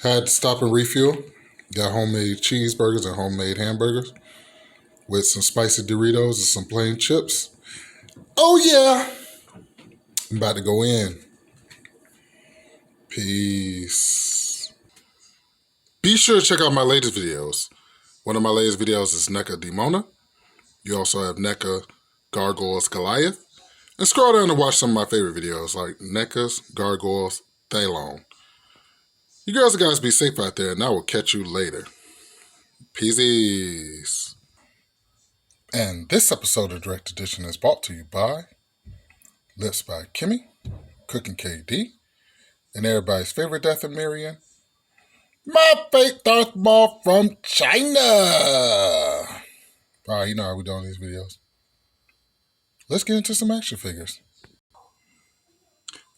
Had to stop and refuel. Got homemade cheeseburgers and homemade hamburgers with some spicy Doritos and some plain chips. Oh yeah, I'm about to go in. Peace. Be sure to check out my latest videos. One of my latest videos is NECA Demona. You also have NECA Gargoyles Goliath. And scroll down to watch some of my favorite videos like NECA's Gargoyles Thalon. You girls and guys be safe out there, and I will catch you later. Peace. And this episode of Direct Edition is brought to you by Lips by Kimmy, Cooking KD, and everybody's favorite death of Marion, my fake Darth Maul from China. Alright, you know how we doing these videos. Let's get into some action figures.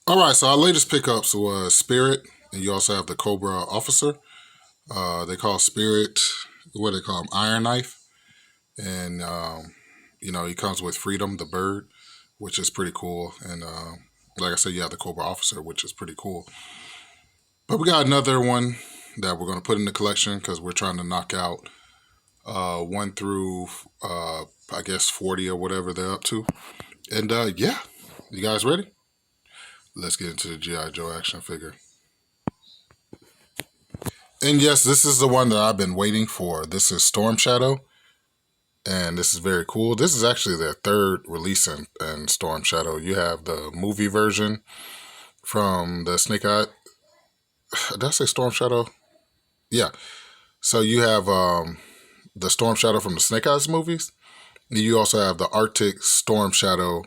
Alright, so our latest pickups was Spirit, and you also have the Cobra Officer. They call Spirit, what do they call him? Iron Knife. And, he comes with Freedom, the bird, which is pretty cool. And like I said, you have the Cobra Officer, which is pretty cool. But we got another one that we're going to put in the collection because we're trying to knock out 1 through, 40 or whatever they're up to. And, you guys ready? Let's get into the G.I. Joe action figure. And yes, this is the one that I've been waiting for. This is Storm Shadow. And this is very cool. This is actually their third release in Storm Shadow. You have the movie version from the Snake Eye. Did I say Storm Shadow? Yeah. So you have the Storm Shadow from the Snake Eyes movies. And you also have the Arctic Storm Shadow,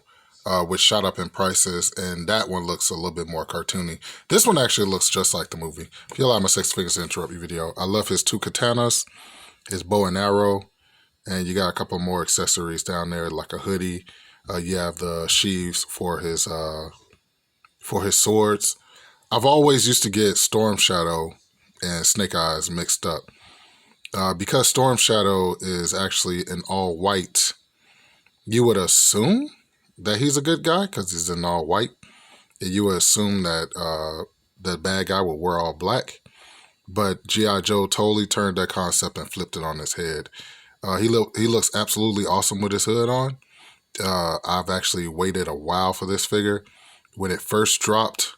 which shot up in prices. And that one looks a little bit more cartoony. This one actually looks just like the movie. If you allow my six figures to interrupt your video. I love his 2 katanas, his bow and arrow. And you got a couple more accessories down there, like a hoodie. You have the sheaths for his swords. I've always used to get Storm Shadow and Snake Eyes mixed up. Because Storm Shadow is actually in all white, you would assume that he's a good guy because he's in all white. And you would assume that the bad guy would wear all black. But G.I. Joe totally turned that concept and flipped it on his head. He looks absolutely awesome with his hood on. I've actually waited a while for this figure. When it first dropped,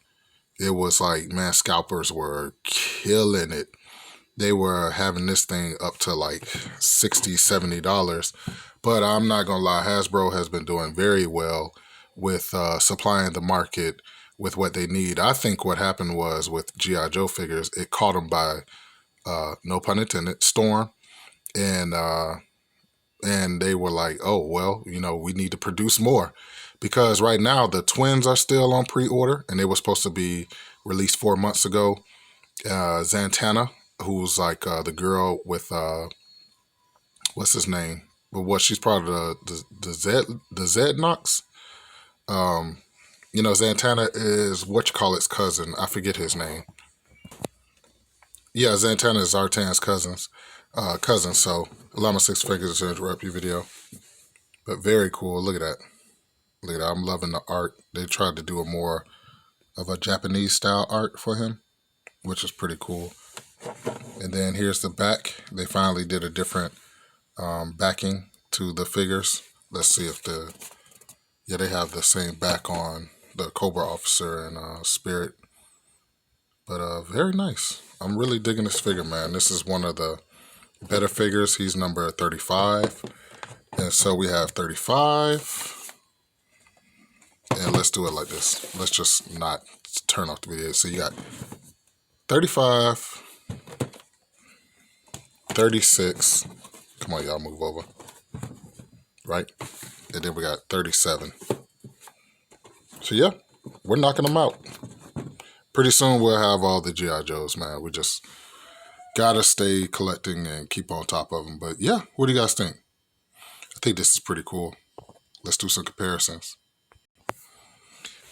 it was like, man, scalpers were killing it. They were having this thing up to like $60, $70. But I'm not going to lie, Hasbro has been doing very well with supplying the market with what they need. I think what happened was with G.I. Joe figures, it caught them by, no pun intended, storm. And they were like, oh, well, we need to produce more. Because right now, the twins are still on pre-order, and they were supposed to be released 4 months ago. Zatanna, who's like the girl with, what's his name? But she's part of the Zednox. Zatanna is whatchamacallit's cousin. I forget his name. Yeah, Zatanna is Zartan's cousin. So allow my six figures to interrupt your video. But very cool. Look at that. Look at that. I'm loving the art. They tried to do a more of a Japanese style art for him, which is pretty cool. And then here's the back. They finally did a different backing to the figures. Let's see if they have the same back on the Cobra Officer and Spirit. But very nice. I'm really digging this figure, man. This is one of the better figures. He's number 35. And so we have 35. And let's do it like this. Let's just not turn off the video. So you got 35, 36. Come on, y'all, move over. Right? And then we got 37. So yeah, we're knocking them out. Pretty soon we'll have all the G.I. Joes, man. We just gotta stay collecting and keep on top of them. But yeah, what do you guys think? I think this is pretty cool. Let's do some comparisons.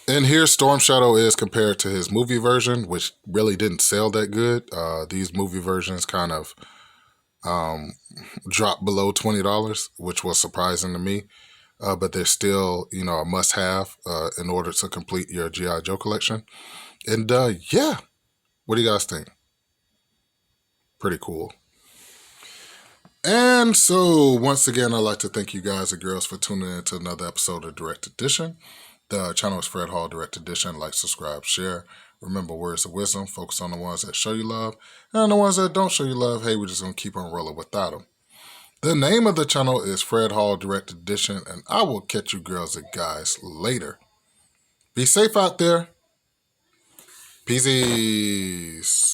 And here Storm Shadow is compared to his movie version, which really didn't sell that good. These movie versions kind of dropped below $20, which was surprising to me. But they're still, a must-have in order to complete your G.I. Joe collection. And yeah, what do you guys think? Pretty cool. And so, once again, I'd like to thank you guys and girls for tuning in to another episode of Direct Edition. The channel is Fred Hall Direct Edition. Like, subscribe, share. Remember, words of wisdom. Focus on the ones that show you love. And the ones that don't show you love, hey, we're just going to keep on rolling without them. The name of the channel is Fred Hall Direct Edition. And I will catch you girls and guys later. Be safe out there. Peace.